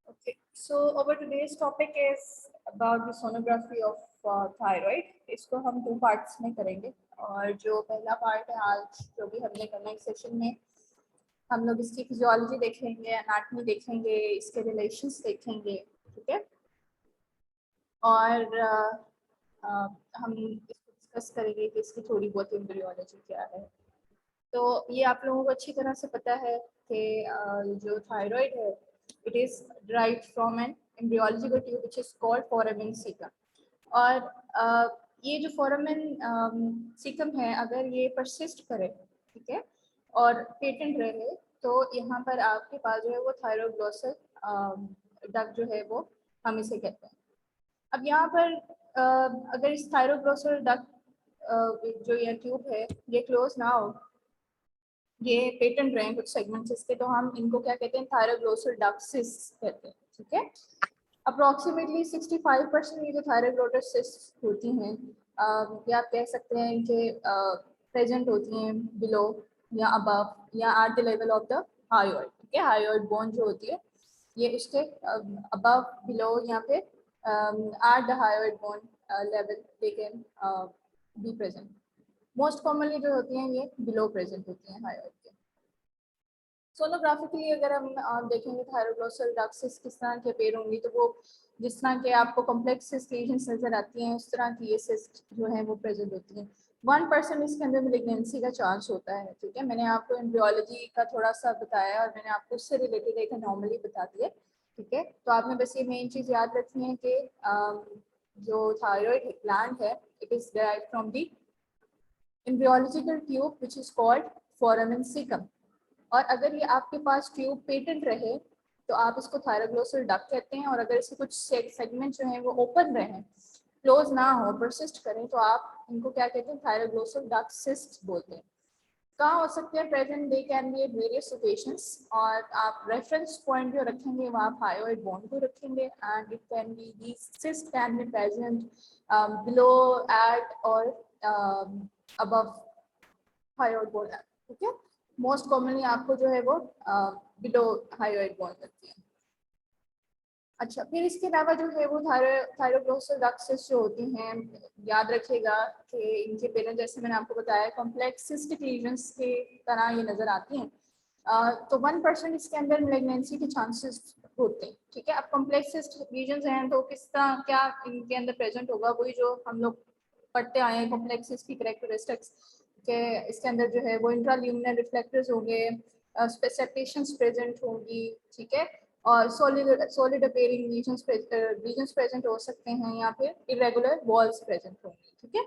Okay, so our today's topic is about the sonography of thyroid. इसको हम 2 parts में करेंगे और जो पहला पार्ट है आज जो भी हमने करना है इस सेशन में हम लोग इसकी फिजियोलॉजी देखेंगे, एनाटॉमी देखेंगे, इसके रिलेशंस देखेंगे, ठीक है। और हम इसको डिस्कस करेंगे कि इसकी थोड़ी बहुत एम्ब्रियोलॉजी क्या है। तो ये आप लोगों को अच्छी तरह से पता है कि जो थायराइड है it is derived from an embryological tube which is called foramen cecum। और ये जो foramen cecum है अगर ये परसिस्ट करे, ठीक है, और पेटेंट रहे तो यहाँ पर आपके पास जो है वो थायरोग्लोसल डक्ट जो है वो हम इसे कहते हैं। अब यहाँ पर अगर इस थायरोग्लोसल डक्ट जो ये ट्यूब है ये क्लोज ना हो, ये पेटेंट रहे हैं कुछ सेगमेंट्स इसके, तो हम इनको क्या कहते हैं, थायरोग्लोसल डक्ट सिस्ट कहते हैं, ठीक है। अप्रोक्सीमेटली 65% ये जो थायरोग्लोसल सिस्ट होती हैं ये आप कह सकते हैं कि प्रेजेंट होती हैं बिलो या अबव या at the level of the hyoid, ठीक है। हायोइड बोन जो होती है ये उसके अबव बिलो यहाँ पे at the hyoid bone level they can be present. Most commonly जो होती हैं ये बिलो प्रेजेंट होती हैं हायोइड के। सोनोग्राफिकली अगर हम देखेंगे थायरोग्लोसल डक्ट सिस्ट किस तरह के पेयर होंगी, तो वो जिस तरह के आपको कॉम्प्लेक्स सिस्ट लीजन्स नजर आती हैं उस तरह की ये सिस्ट जो है वो प्रेजेंट होती हैं। 1% इसके अंदर मेलिग्नेंसी का चांस होता है, ठीक है। मैंने आपको एम्ब्रियोलॉजी का थोड़ा सा बताया और मैंने आपको उससे रिलेटेड एक एनॉमली बता दिए, ठीक है। तो आपने बस ये मेन चीज़ याद रखनी है कि जो थायराइड ग्लैंड है it is derived from the embryological tube which is called foramen cecum। और अगर ये आपके पास ट्यूब पेटेंट रहे तो आप इसको थायरोग्लोसल डक्ट कहते हैं, और अगर इसके कुछ सेगमेंट जो हैं वो ओपन रहे, क्लोज ना हो, परसिस्ट करें, तो आप इनको क्या कहते हैं, थायरोग्लोसल डक्ट सिस्ट बोलते हैं। कहाँ हो सकते हैं present, they can be at various locations, और आप रेफरेंस पॉइंट जो रखेंगे वहाँ आप हायोइड बोन को रखेंगे, and it can be the cyst can be present below at or above hyoid bone, ठीक है। मोस्ट कॉमनली आपको जो है वो बिलो हायोइड बोन लगती है। अच्छा, फिर इसके अलावा जो है वो थायरोग्लोसल डक्ट सिस्ट जो होती हैं, याद रखिएगा कि इनके पेरेंट जैसे मैंने आपको बताया कॉम्प्लेक्स सिस्टिक लीजन्स के तरह ये नजर आती हैं। तो 1% इसके अंदर मेलिग्नेंसी के चांसेस होते हैं, ठीक है। अब कॉम्प्लेक्स सिस्टिक लीजन्स हैं तो किस तरह क्या इनके अंदर प्रेजेंट होगा, वही जो हम लोग पढ़ते आए हैं कॉम्प्लेक्स सिस्ट की कैरेक्टरिस्टिक्स के, इसके अंदर जो है वो इंट्राल्यूमिनर रिफ्लेक्टर्स होंगे, सेपरेशंस प्रेजेंट होंगी, ठीक है, और सॉलिड अपेयरिंग लीजन्स प्रेजेंट हो सकते हैं, या फिर इरेगुलर वॉल्स प्रेजेंट होंगी, ठीक है।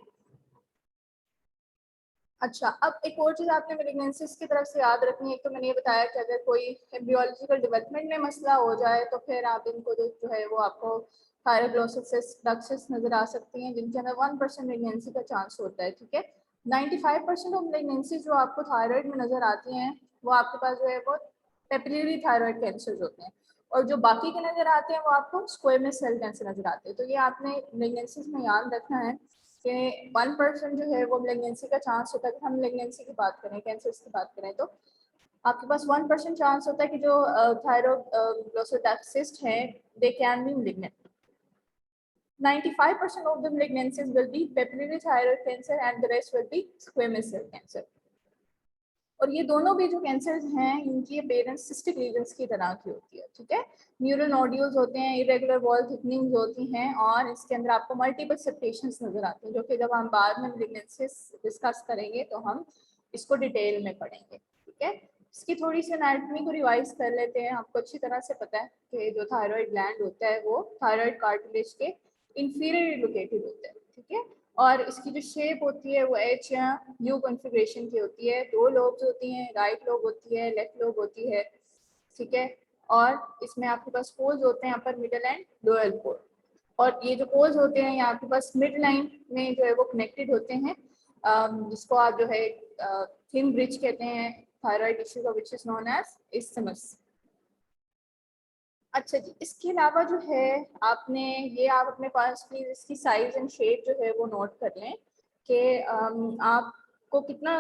अच्छा, अब एक और चीज़ आपने मेलिग्नेंसीज की तरफ से याद रखनी है। तो मैंने ये बताया कि अगर कोई एम्ब्रियोलॉजिकल डेवलपमेंट में मसला हो जाए तो फिर आप इनको जो है वो आपको थायरोग्लोसिस डक्ट सिस्ट नजर आ सकती हैं जिनके अंदर 1% मेलिग्नेंसी का चांस होता है, ठीक है। 95% ऑफ मेलिग्नेंसी जो आपको थायराइड में नजर आती हैं वो आपके पास जो है वो पेपिलरी थायराइड कैंसर होते हैं, और जो बाकी के नजर आते हैं वो आपको स्क्वेमस सेल कैंसर नजर आते हैं। तो ये आपने मेलिग्नेंसीज में याद रखना है कि 1% जो है वो मेलिग्नेंसी का चांस होता है। कि हम मेलिग्नेंसी की बात करें, कैंसर की बात करें, तो आपके पास 1% चांस होता है कि जो थायरोग्लोसल डक्ट सिस्ट है they can be malignant. 95% of the malignancies will be papillary thyroid cancer and the rest will be squamous cell cancer। और ये दोनों भी जो कैंसर्स हैं इनकी अपेयरेंस सिस्टिक लीजन्स की तरह की होती है, ठीक है। न्यूरल नोड्यूल्स होते हैं, इरेगुलर वॉल थिकनिंग्स होती हैं, और इसके अंदर आपको मल्टीपल सेपरेशंस नजर आते हैं, जो कि जब हम बाद में मेलिग्नेंसीज डिस्कस करेंगे तो हम इसको डिटेल में पढ़ेंगे, ठीक है। इसकी थोड़ी सी एनाटॉमी को रिवाइज कर लेते हैं। आपको अच्छी तरह से पता है कि जो थायराइड ग्लैंड होता है वो थायराइड कार्टिलेज के इंफीरियर लोकेटेड होता है, ठीक है। और इसकी जो शेप होती है वो एच या यू कॉन्फ़िगरेशन की होती है। 2 लोब्स होती हैं, राइट लोब होती है, लेफ्ट लोब होती है, ठीक है। और इसमें आपके पास पोल्स होते हैं, upper middle and lower pole, और ये जो पोल्स होते हैं ये आपके पास मिड लाइन में जो है वो कनेक्टेड होते हैं, जिसको आप जो है थिन ब्रिज कहते हैं थायराइड टिश्यू का, which is known as isthmus. अच्छा जी, इसके अलावा जो है आपने ये आप अपने पास प्लीज इसकी साइज एंड शेप जो है वो नोट कर लें कि आपको कितना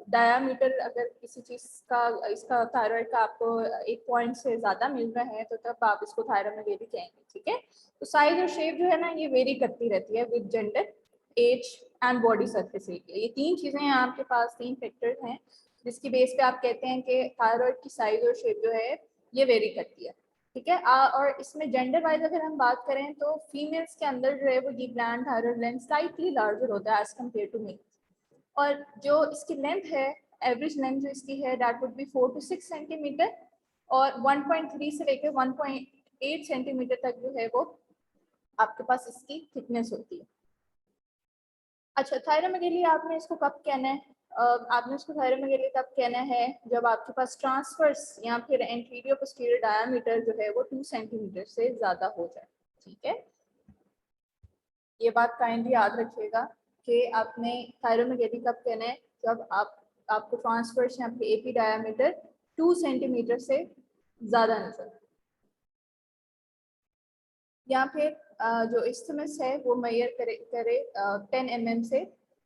डायामीटर अगर किसी चीज़ का इसका थायराइड का आपको 1 पॉइंट से ज़्यादा मिल रहा है तो तब आप इसको थायरोमेगाली कहेंगे, ठीक है। तो साइज और शेप जो है ना ये वेरी करती रहती है with gender, age and body surface area. ये 3 चीज़ें हैं आपके पास, 3 फैक्टर्स हैं जिसकी बेस पे आप कहते हैं कि थायराइड की साइज और शेप जो है ये वेरी करती है, ठीक है। और इसमें जेंडर वाइज अगर हम बात करें तो फीमेल्स के अंदर जो है वो ये gland thyroid gland slightly larger होता है एज कम्पेयर टू मेल, और जो इसकी लेंथ है, एवरेज लेंथ जो इसकी है that would B 4 to 6 centimetre, और 1.3 से लेकर 1.8 सेंटीमीटर तक जो है वो आपके पास इसकी थिकनेस होती है। अच्छा, थायरोमेगाली आपने इसको कब कहना है? आपने इसको थायरोमेगाली तब कहना है जब आपके पास ट्रांसवर्स या फिर एंटीरियर पोस्टीरियर डायामीटर जो है वो 2 सेंटीमीटर से ज़्यादा हो जाए, ठीक है। ये बात काइंडली याद रखिएगा कि आपने थायरोमेगाली कब कहना है, जब आपको ट्रांसवर्स या फिर एपी डायामीटर 2 सेंटीमीटर से ज़्यादा नजर, या फिर जो इस्थिमस है वो मेजर करे 10 mm से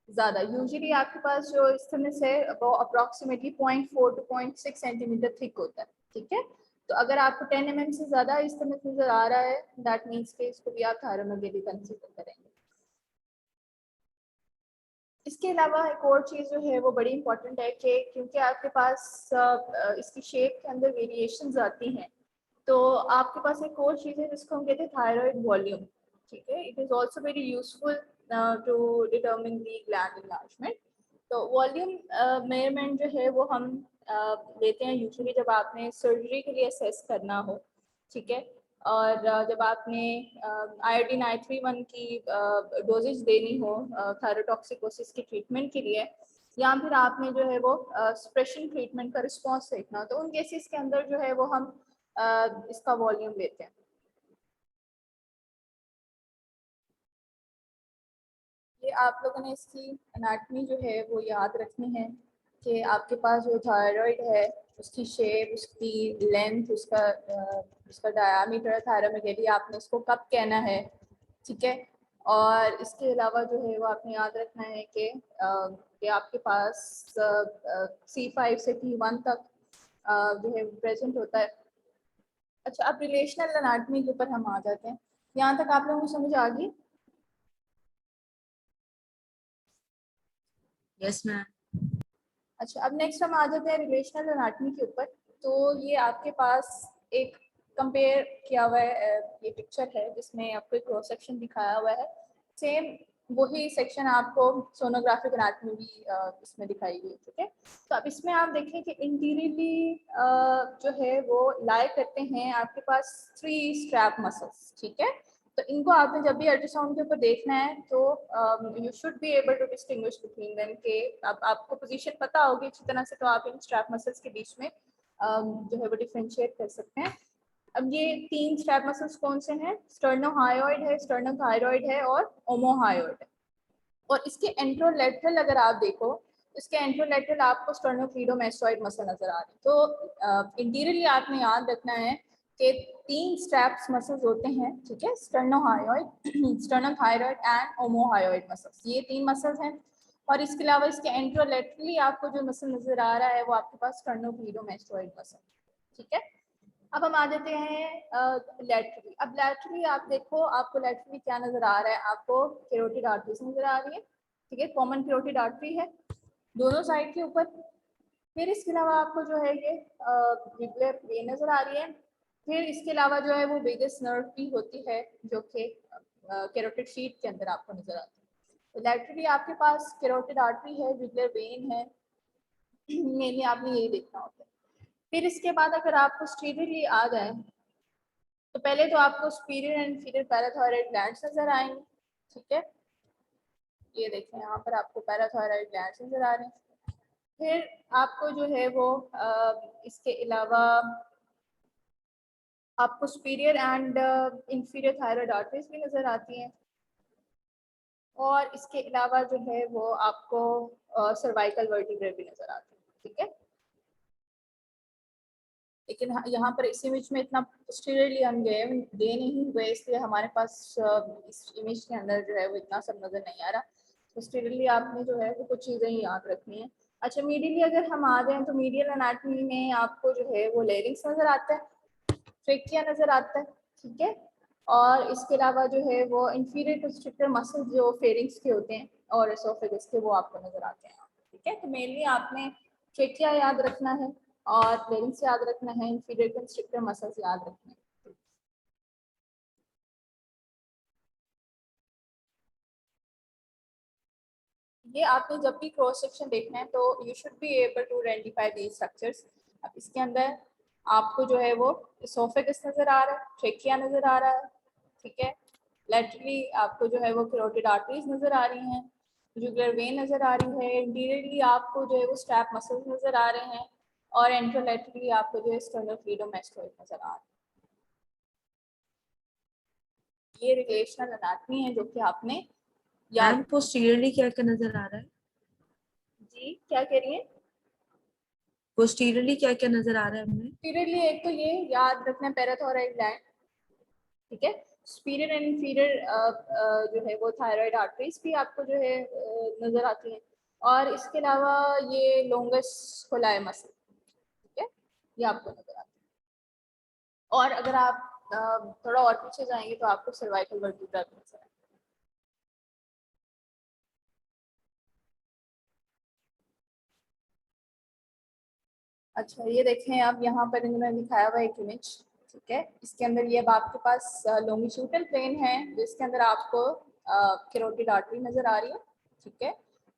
ज़्यादा। यूजुअली आपके पास जो इस्थिमस है वो अप्रॉक्सीमेटली 0.4 to 0.6 सेंटीमीटर थिक होता है, ठीक है। तो अगर आपको 10 mm से ज़्यादा इस्थिमस नजर आ रहा है दैट मीन्स कि इसको भी आप थायरोमेगाली कंसीडर करेंगे। इसके अलावा एक और चीज़ जो है वो बड़ी इंपॉर्टेंट है कि क्योंकि आपके पास इसकी शेप के अंदर वेरिएशंस आती हैं, तो आपके पास एक और चीज़ है जिसको हम कहते हैं थायराइड वॉल्यूम, ठीक है। It is also very useful to determine the gland enlargement. तो वॉल्यूम मेजरमेंट जो है वो हम लेते हैं यूजुअली जब आपने सर्जरी के लिए असेस करना हो, ठीक है। और जब आपने आयोडीन I31 की डोजेज देनी हो थायरोटॉक्सिकोसिस की ट्रीटमेंट के लिए, या फिर आपने जो है वो सप्रेशन ट्रीटमेंट का रिस्पॉन्स देखना, तो उन केसेस के अंदर जो है वो हम इसका वॉल्यूम लेते हैं। ये आप लोगों ने इसकी एनाटमी जो है वो याद रखनी है कि आपके पास जो थायराइड है उसकी शेप, उसकी लेंथ, उसका डायामीटर, थायरोमेगाली आपने इसको कब कहना है, ठीक है। और इसके अलावा जो है वो आपने याद रखना है कि आपके पास C5 से T1 तक जो है प्रेजेंट होता है। अच्छा, अब रिलेशनल एनाटमी के ऊपर हम आ जाते हैं। यहाँ तक आप लोगों को समझ आ गई? Yes ma'am. अच्छा, अब नेक्स्ट हम आ जाते हैं रिलेशनल एनाटमी के ऊपर। तो ये आपके पास एक कंपेयर किया हुआ है, ये पिक्चर है जिसमें आपको एक क्रॉस सेक्शन दिखाया हुआ है। सेम वही सेक्शन आपको सोनोग्राफिक एनाटमी भी इसमें दिखाई गई, ठीक है। तो अब इसमें आप देखें कि इंटीरियरली जो है वो लाई करते हैं आपके पास 3 स्ट्रैप मसल्स, ठीक है। तो इनको आपने जब भी अल्ट्रासाउंड के ऊपर देखना है तो you should be able to distinguish between them, के आपको पोजीशन पता होगी अच्छी तरह से, तो आप इन स्ट्रैप मसल्स के बीच में जो है वो डिफरेंशिएट कर सकते हैं। अब ये 3 स्ट्रैप मसल्स कौन से हैं? स्टर्नोहायोइड है, स्टर्नोथायरॉइड है और ओमोहायोइड है। और इसके एंट्रोलेटरल अगर आप देखो, इसके एंट्रोलेटरल आपको स्टर्नोक्लीडोमास्टोइड मसल नजर आ रही है। तो इंटीरियरली आपने याद रखना है कि 3 स्ट्रैप्स मसल्स होते हैं, ठीक है। स्टर्नोहायोइड, स्टर्नोथायरॉइड एंड ओमोहायोइड मसल्स, ये 3 मसल्स हैं। और इसके अलावा इसके एंट्रोलेटरली आपको जो मसल नजर आ रहा है वो आपके पास स्टर्नोक्लीडोमास्टोइड मसल, ठीक है। अब हम आ जाते हैं लैटरली। अब लैटरली आप देखो, आपको लैटरली क्या नजर आ रहा है? आपको कैरोटिड आर्टरीज नजर आ रही है, ठीक है। कॉमन कैरोटिड आर्टरी है दोनों साइड के ऊपर। फिर इसके अलावा आपको जो है ये यूगुलर वेन नजर आ रही है। फिर इसके अलावा जो है वो वेगस नर्व भी होती है जो कि कैरोटिड शीट के अंदर आपको नजर आती है। तो लैटरली आपके पास कैरोटिड आर्टरी है, यूगुलर वेन है, मेनली आपने यही देखना होता है। फिर इसके बाद अगर आप पोस्टीरियरली आ जाए तो पहले तो आपको superior and inferior parathyroid glands नजर आएंगे, ठीक है। ये देखें यहाँ पर आपको पैराथायरॉइड ग्लैंड्स नजर आ रहे हैं। फिर आपको जो है वो इसके अलावा आपको superior and inferior thyroid arteries भी नजर आती हैं। और इसके अलावा जो है वो आपको सर्वाइकल वर्टिब्रे भी नजर आती है, ठीक है। लेकिन यहाँ पर इस इमेज में इतना पोस्टीरियरली हम गए नहीं हुए, इसलिए हमारे पास इस इमेज के अंदर जो है वो इतना सब नज़र नहीं आ रहा। पोस्टीरियरली आपने जो है वो कुछ चीज़ें याद रखनी है। अच्छा, मीडियली अगर हम आ जाएं तो मीडियल एनाटॉमी में आपको जो है वो लेरिंग्स नजर आता है, ट्रेकिया नजर आता है, ठीक है। और इसके अलावा जो है वो इंफीरियर कंस्ट्रिक्टर मसल जो फेरिंग्स के होते हैं और एसोफेगस के, वो आपको नजर आते हैं, ठीक है। तो मेनली आपने ट्रेकिया याद रखना है और लेरिंग्स याद रखना है, इंफीरियर कंस्ट्रिक्टर मसल्स याद रखना है। ये आपने जब भी क्रॉस सेक्शन देखना है तो you should be able to identify these structures. अब इसके अंदर आपको जो है वो एसोफेगस नजर आ रहा है, ट्रेकिया नजर आ रहा है, ठीक है। लेटरली आपको जो है वो कैरोटिड आर्टरीज नजर आ रही हैं, जुगुलर वेन नजर आ रही है, इंटीरियरली आपको जो है वो स्ट्रैप मसल्स नजर आ रहे हैं और एंट्रोलेटरली आपको जो है स्टर्नोक्लीडोमास्टोइड नजर आ रहा है। ये रिलेशनल एनाटॉमी है जो कि आपने याद। मैम पोस्टीरियरली क्या क्या नजर आ रहा है? जी क्या कह रही है? पोस्टीरियरली क्या क्या नजर आ रहा है हमें? पीरियडली एक तो ये याद रखना है पैराथोराइड ग्लैंड, ठीक है। सुपीरियर एंड इंफीरियर जो है वो थायराइड आर्टरीज भी आपको जो है नजर आती हैं। और इसके अलावा ये लोंगस कोलाई मसल, ठीक है, ये आपको नजर आती है। और अगर आप थोड़ा और पीछे जाएंगे तो आपको सर्वाइकल वर्टिब्रा नजर आएगा। अच्छा, ये देखें आप, यहाँ पर इन्होंने दिखाया हुआ एक इमेज, ठीक है। इसके अंदर ये अब आपके पास लॉन्गिट्यूडल प्लेन है जिसके अंदर आपको कैरोटिड आर्टरी नजर आ रही है, ठीक है।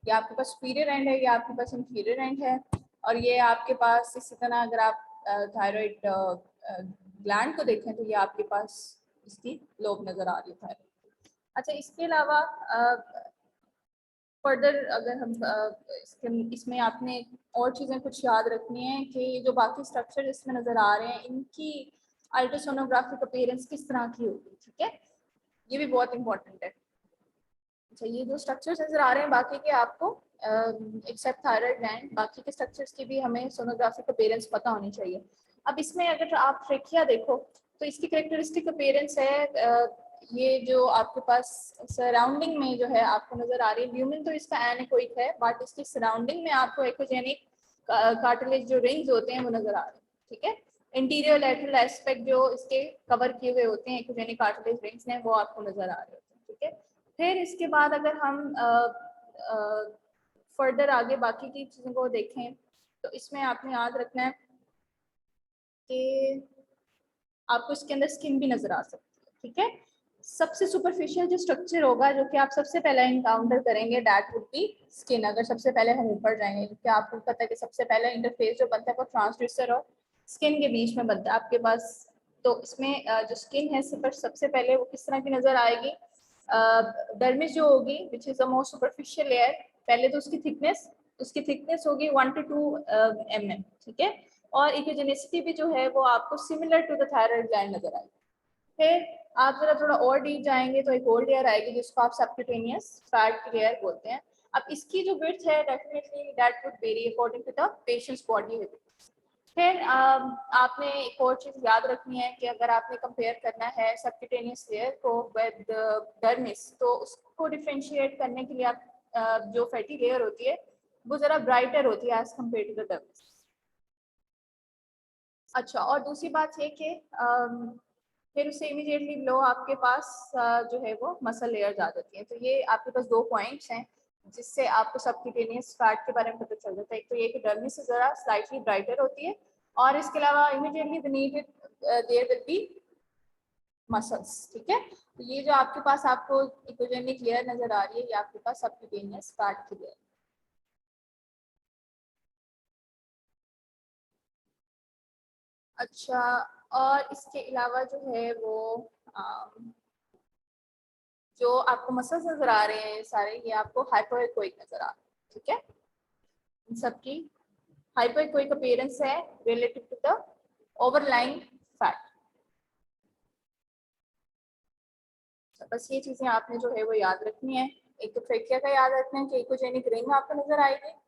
ये आपके पास सुपीरियर एंड है, ये आपके पास इंफीरियर एंड है। और ये आपके पास इसी तरह अगर आप थायराइड ग्लैंड को देखें तो ये आपके पास इसकी लोब नजर आ रही है थायराइड। अच्छा, इसके अलावा फर्दर अगर हम इसमें आपने और चीज़ें कुछ याद रखनी है कि जो बाकी स्ट्रक्चर इसमें नज़र आ रहे हैं इनकी अल्ट्रासोनोग्राफिक अपीयरेंस किस तरह की होगी, ठीक है। ये भी बहुत इंपॉर्टेंट है। अच्छा, ये जो स्ट्रक्चर्स नज़र आ रहे हैं बाकी के आपको एक्सेप्ट थायराइड ग्लैंड, बाकी के स्ट्रक्चर्स की भी हमें सोनोग्राफिक अपीयरेंस पता होनी चाहिए। अब इसमें अगर आप ट्रेकिया देखो तो इसकी करेक्टरिस्टिक अपीयरेंस है ये जो आपके पास सराउंडिंग में जो है आपको नजर आ रही है, ल्यूमिन तो इसका एनेकोइक है बट इसकी सराउंडिंग में आपको एक्वोजेनिक कार्टिलेज जो रिंग्स होते हैं वो नजर आ रहे हैं, ठीक है। इंटीरियर लैटरल एस्पेक्ट जो इसके कवर किए हुए होते हैं एक्वोजेनिक कार्टिलेज रिंग्स ने, वो आपको नजर आ रहे होते हैं, ठीक है। फिर इसके बाद अगर हम फर्दर आगे बाकी की चीज़ों को देखें तो इसमें आपने याद रखना है कि आपको इसके अंदर स्किन भी नजर आ सकती है, ठीक है। सबसे सुपरफिशियल जो स्ट्रक्चर होगा जो कि आप सबसे पहले इनकाउंटर करेंगे दैट वुड बी स्किन। अगर सबसे पहले हम ऊपर जाएंगे क्योंकि आपको पता है कि सबसे पहले इंटरफेस जो बनता है वो ट्रांसड्यूसर और स्किन के बीच में बनता है आपके पास। तो इसमें जो स्किन है सबसे पहले वो किस तरह की नजर आएगी? डर्मिस जो होगी which is the most superficial layer, पहले तो उसकी थिकनेस होगी 1 to 2 mm, ठीक है। और इकोजेनिसिटी भी जो है वो आपको similar to the thyroid gland नजर आएगी। फिर आप जरा थोड़ा और डीप जाएंगे तो एक और लेयर आएगी जिसको आप सबक्यूटेनियस फैट की लेयर बोलते हैं। अब इसकी जो विड्थ है definitely that would vary according to the patient's body width. फिर आपने एक और चीज़ याद रखनी है कि अगर आपने कंपेयर करना है सबक्यूटेनियस लेयर को विद डर्मिस तो उसको डिफ्रेंशिएट करने के लिए आप जो फैटी लेयर होती है वो ज़रा ब्राइटर होती है as compare to the dermis. अच्छा, और दूसरी बात ये कि फिर उससे इमीडिएटली बिलो आपके पास जो है वो मसल लेयर आ जाती है। तो ये आपके पास दो पॉइंट्स हैं जिससे आपको सबक्यूटेनियस फैट के बारे में पता चल जाता है। एक तो ये कि डर्मिस से ज़रा स्लाइटली ब्राइटर होती है और इसके अलावा immediately beneath it there will be muscles, ठीक है। तो ये जो आपके पास आपको इकोजेनिक लेयर नजर आ रही है ये आपके पास सबक्यूटेनियस फैट की लेयर। अच्छा, और इसके अलावा जो है वो जो आपको मसल्स नजर आ रहे हैं सारे ये आपको हाइपोएकोइक नजर आ रहे हैं, ठीक है। इन सबकी हाइपोएकोइक अपीयरेंस है relative to the overlying fat. बस ये चीजें आपने जो है वो याद रखनी है। एक तो ट्रेकिया का याद रखना है कि इकोजेनिक रिंग आपको नजर आएगी।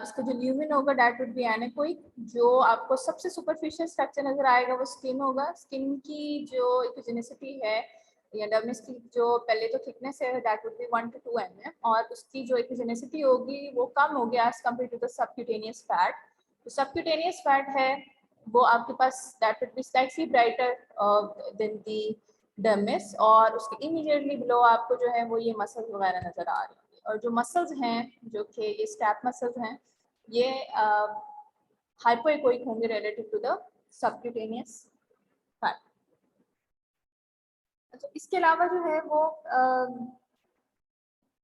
इसका जो ल्यूमिन होगा दैट वुड बी एनेकोइक। जो आपको सबसे सुपरफिशियल स्ट्रक्चर नजर आएगा वो स्किन होगा। स्किन की जो इकोजेनिसिटी है या डर्मिस की जो पहले तो थिकनेस है that would B 1 to 2 mm, और उसकी जो इकोजेनेसिटी होगी वो कम होगी as compare to the subcutaneous fat. तो सबक्यूटेनियस फैट है वो आपके पास that would be slightly brighter than the dermis, और उसके इमीडिएटली बिलो आपको जो है वो ये मसल्स वगैरह नजर आ रही है। और जो मसल्स हैं जो कि ये स्टैप मसल्स हैं ये हाइपोइकोइक होंगे relative to the subcutaneous fat. अच्छा, इसके अलावा जो है वो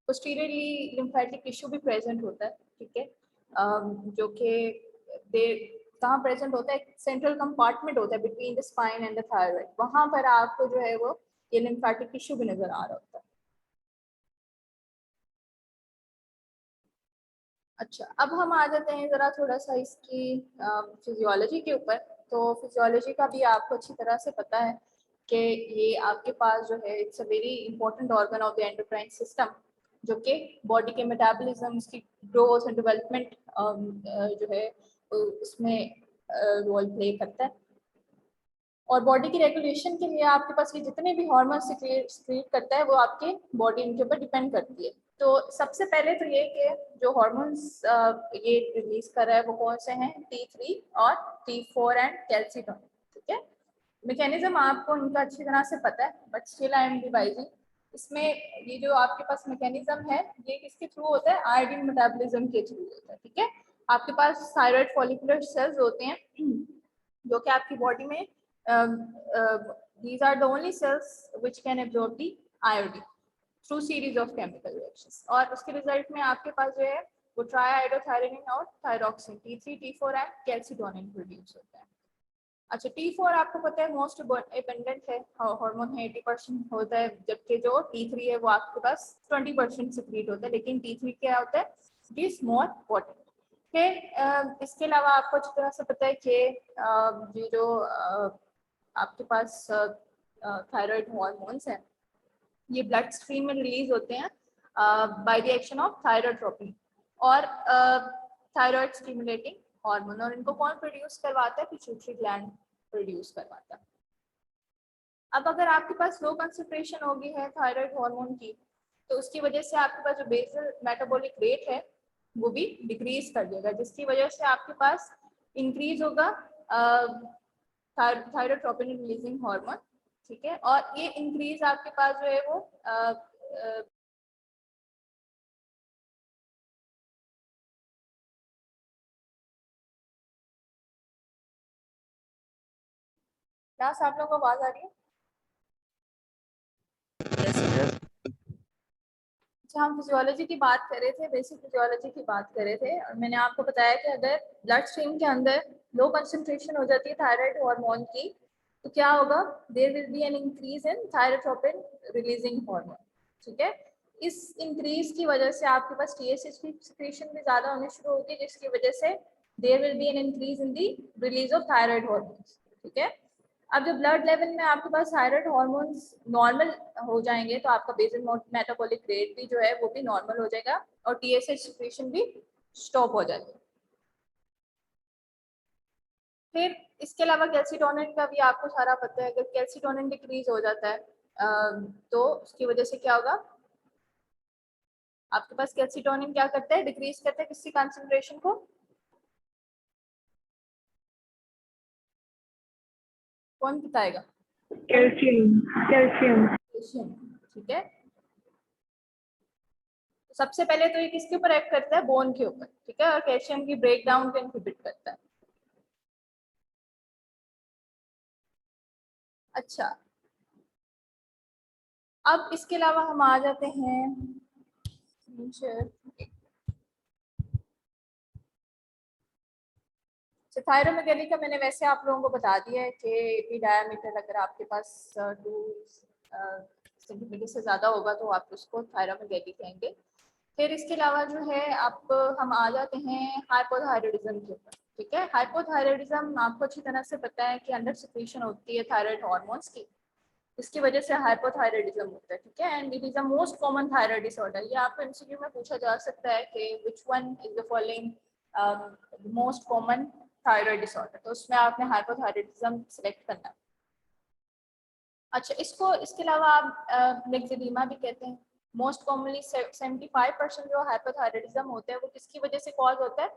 पोस्टीरियरली लिम्फेटिक टिश्यू भी प्रेजेंट होता है, ठीक है, जो कि दे कहाँ प्रेजेंट होता है, सेंट्रल कंपार्टमेंट होता है between the spine and the thyroid, वहाँ पर आपको जो है वो ये लिम्फेटिक टिश्यू भी नजर आ रहा होता है। अच्छा, अब हम आ जाते हैं ज़रा थोड़ा सा इसकी फिजियोलॉजी के ऊपर। तो फिजियोलॉजी का भी आपको अच्छी तरह से पता है कि ये आपके पास जो है it's a very important organ of the endocrine system, जो कि बॉडी के मेटाबॉलिज्म, उसकी ग्रोथ एंड डेवलपमेंट जो है उसमें रोल प्ले करता है। और बॉडी की रेगुलेशन के लिए आपके पास ये जितने भी हार्मोन सिक्रीट करता है वो आपके बॉडी इनके ऊपर डिपेंड करती है। तो सबसे पहले तो ये कि जो हार्मोन्स ये रिलीज कर रहा है वो कौन से हैं, T3 और T4 एंड कैल्सिटोनिन, ठीक है। मैकेनिज्म आपको इनका अच्छी तरह से पता है, but still I am revising. इसमें ये जो आपके पास मैकेनिज्म है ये किसके थ्रू होता है, आयोडीन मेटाबॉलिज्म के थ्रू होता है, ठीक है। आपके पास थायराइड फॉलिकुलर सेल्स होते हैं जो कि आपकी बॉडी में these are the only cells which can absorb the iodine through series of chemical reactions, और उसके रिजल्ट में आपके पास जो है वो ट्राईआयोडोथायरोनिन और thyroxine T3 T4 and calcitonin produce होता है। अच्छा, T4 आपको पता है मोस्ट एबंडेंट है हार्मोन है, 80% होता है, जबकि जो T3 है वो आपके पास 20% सिक्रीट होता है, लेकिन T3 क्या होता है, इट इज मोर पोटेंट। फिर इसके अलावा आपको अच्छी तरह से पता है कि ये जो आपके पास थायराइड हार्मोन्स हैं ये ब्लड स्ट्रीम में रिलीज होते हैं by the action of thyrotropin और थायराइड स्टिमुलेटिंग हार्मोन, और इनको कौन प्रोड्यूस करवाता है, पिट्यूटरी ग्लैंड प्रोड्यूस करवाता है। अब अगर आपके पास लो कंसंट्रेशन होगी है थायराइड हार्मोन की, तो उसकी वजह से आपके पास जो बेसल मेटाबॉलिक रेट है वो भी डिक्रीज कर देगा, जिसकी वजह से आपके पास इंक्रीज होगा थायरोट्रोपिन रिलीजिंग हार्मोन, ठीक है। और ये इंक्रीज आपके पास जो है वो क्लास आप लोगों को आवाज आ रही है? अच्छा, हम फिजियोलॉजी की बात कर रहे थे, बेसिक फिजियोलॉजी की बात कर रहे थे, और मैंने आपको बताया कि अगर ब्लड स्ट्रीम के अंदर लो कंसंट्रेशन हो जाती है थायराइड हार्मोन की तो क्या होगा, there will be an increase in thyrotropin releasing hormone, ठीक है। इस इंक्रीज की वजह से आपके पास TSH की सिक्रीशन भी ज्यादा होनी शुरू होती है, जिसकी वजह से there will be an increase in the release of thyroid hormones, ठीक है। अब जब ब्लड लेवल में आपके पास थायराइड हार्मोन्स नॉर्मल हो जाएंगे तो आपका बेसल मेटाबॉलिक रेट भी जो है वो भी नॉर्मल हो जाएगा और TSH सिक्रीशन भी स्टॉप हो जाएगी। फिर इसके अलावा कैल्सिटोनिन का भी आपको सारा पता है, अगर कैल्सिटोनिन डिक्रीज हो जाता है तो उसकी वजह से क्या होगा, आपके पास कैल्सिटोनिन क्या करता है, डिक्रीज करता है किसकी कंसंट्रेशन को, कौन बताएगा, कैल्शियम कैल्शियम कैल्शियम, ठीक है। सबसे पहले तो ये किसके ऊपर एक्ट करता है, बोन के ऊपर, ठीक है, और कैल्शियम की ब्रेक डाउन को इनहिबिट करता है। अच्छा, अब इसके अलावा हम आ जाते हैं थायरोमेगाली का। मैंने वैसे आप लोगों को बता दिया है कि एपी डायमीटर अगर आपके पास 2 सेंटीमीटर से ज़्यादा होगा तो आप उसको थायरोमेगाली कहेंगे। फिर इसके अलावा जो है आप हम आ जाते हैं हाइपोथायरॉयडिज्म के ऊपर, ठीक है। हाइपोथायरॉयडिज्म आपको अच्छी तरह से पता है कि अंडर सिक्रीशन होती है थायराइड हार्मोन्स की, इसकी वजह से हाइपोथायरॉयडिज्म होता है, ठीक है। And it is the most common thyroid disorder. ये आपको एमसीक्यू में पूछा जा सकता है कि which one is the following most common thyroid disorder, तो उसमें आपने हाइपोथायरॉयडिज्म सिलेक्ट करना है। अच्छा, इसको इसके अलावा आप लेक्सेडिमा भी कहते हैं। मोस्ट कॉमनली 75% जो हाइपोथायराइडिज्म होता है वो किसकी वजह से कॉज होता है?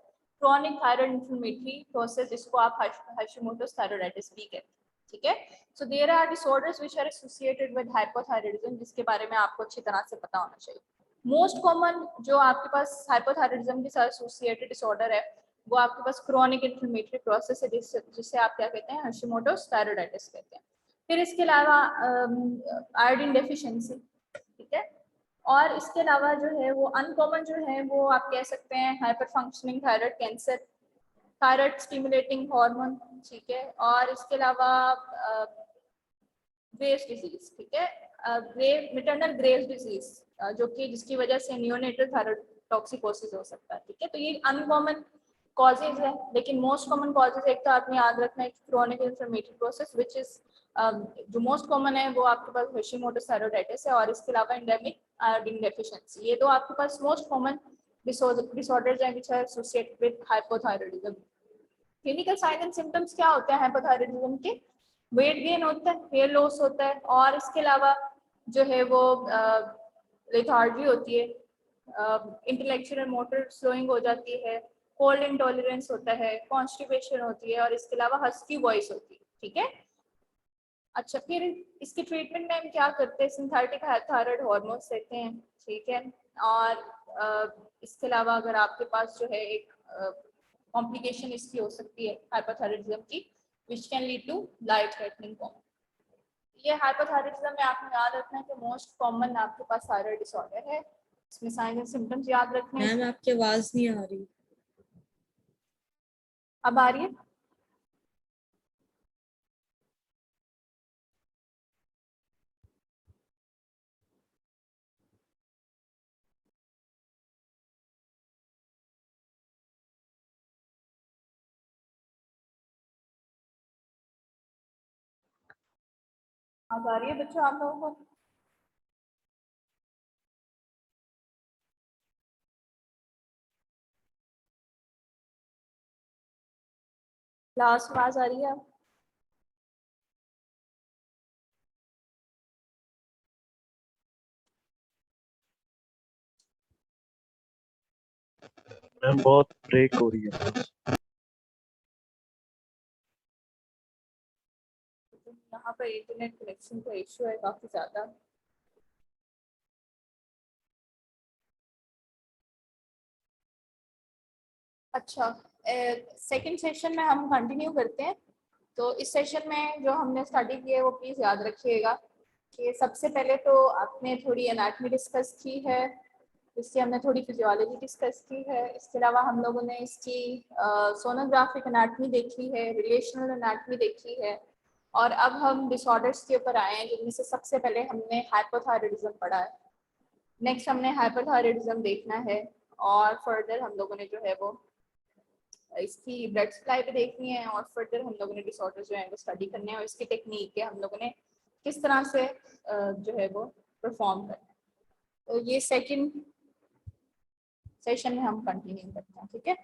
क्रॉनिक थायराइड इन्फ्लेमेटरी प्रोसेस, जिसको आप हाशिमोटोस थायराइडाइटिस भी कहते हैं। ठीक है, so there are disorders which are associated with hypothyroidism, जिसके बारे में आपको अच्छी तरह से पता होना चाहिए। मोस्ट कॉमन जो आपके पास हाइपोथायराइडिज्म के साथ एसोसिएटेड डिसऑर्डर है वो आपके पास क्रॉनिक इन्फ्लेमेटरी प्रोसेस है, जिससे आप क्या कहते हैं? हाशिमोटोस थायराइडाइटिस कहते हैं। फिर इसके अलावा आयोडीन डेफिशिएंसी, ठीक है। और इसके अलावा जो है वो अनकॉमन जो है वो आप कह सकते हैं hyper functioning thyroid cancer, thyroid stimulating hormone, ठीक है। और इसके अलावा ग्रेव्स डिजीज, ठीक है, मिटरनल ग्रेव्स डिजीज, जो कि जिसकी वजह से नियोनेटल थायराइड टॉक्सिकोसिस हो सकता है। ठीक है, तो ये अनकॉमन कॉजेज है, लेकिन मोस्ट कॉमन कॉजेज एक तो आपने याद रखना है chronic inflammatory process which is जो मोस्ट कॉमन है वो आपके पास हाशिमोटोस थायराइडाइटिस है, और इसके अलावा एंडेमिक आयोडीन डेफिशिएंसी। ये तो आपके पास मोस्ट कॉमन डिसऑर्डर्स हैं which are associated with hypothyroidism. Clinical sign and symptoms क्या होते हैं हाइपोथायराइडिज्म के? वेट गेन होता है, हेयर लॉस होता है, और इसके अलावा जो है वो लेथार्जी होती है, इंटेलेक्चुअल एंड मोटर स्लोइंग हो जाती है, कोल्ड इंटॉलरेंस होता है, कॉन्स्टिपेशन होती है, और इसके अलावा हस्की वॉइस होती है। ठीक है, अच्छा, फिर इसके ट्रीटमेंट में हम क्या करते हैं? सिंथेटिक थायराइड हार्मोन्स देते हैं, ठीक है। और इसके अलावा अगर आपके पास जो है एक कॉम्प्लिकेशन इसकी हो सकती है हाइपोथायराइडिज्म की, which can lead to life threatening coma. ये हाइपोथायराइडिज्म में आपने याद रखना है कि मोस्ट कॉमन आपके पास थायराइड डिसऑर्डर है, इसमें साइन एंड सिम्टम्स याद रखने हैं। मैम आपकी आवाज नहीं आ रही। अब आ रही है? अब आ रही है बच्चों आप लोगों को? लास्ट आवाज आ रही है? मैम बहुत ब्रेक हो रही है। यहाँ पर इंटरनेट कनेक्शन का इशू है काफी ज्यादा। अच्छा, सेकंड सेशन में हम कंटिन्यू करते हैं। तो इस सेशन में जो हमने स्टडी की है वो प्लीज याद रखिएगा कि सबसे पहले तो आपने थोड़ी एनाटॉमी डिस्कस की है, इसकी हमने थोड़ी फिजियोलॉजी डिस्कस की है, इसके अलावा हम लोगों ने इसकी सोनोग्राफिक एनाटॉमी देखी है, रिलेशनल एनाटॉमी देखी है, और अब हम डिसऑर्डर्स के ऊपर आए हैं, जिनमें से सबसे पहले हमने हाइपोथायराइडिज्म पढ़ा है। नेक्स्ट हमने हाइपोथायराइडिज्म देखना है, और फर्दर हम लोगों ने जो है वो इसकी ब्लड सप्लाई भी देखनी है, और फर्दर हम लोगों ने डिसऑर्डर जो है वो स्टडी करने हैं, और इसकी टेक्निक है हम लोगों ने किस तरह से जो है वो परफॉर्म करना है। तो ये सेकंड सेशन में हम कंटिन्यू करते हैं, ठीक है।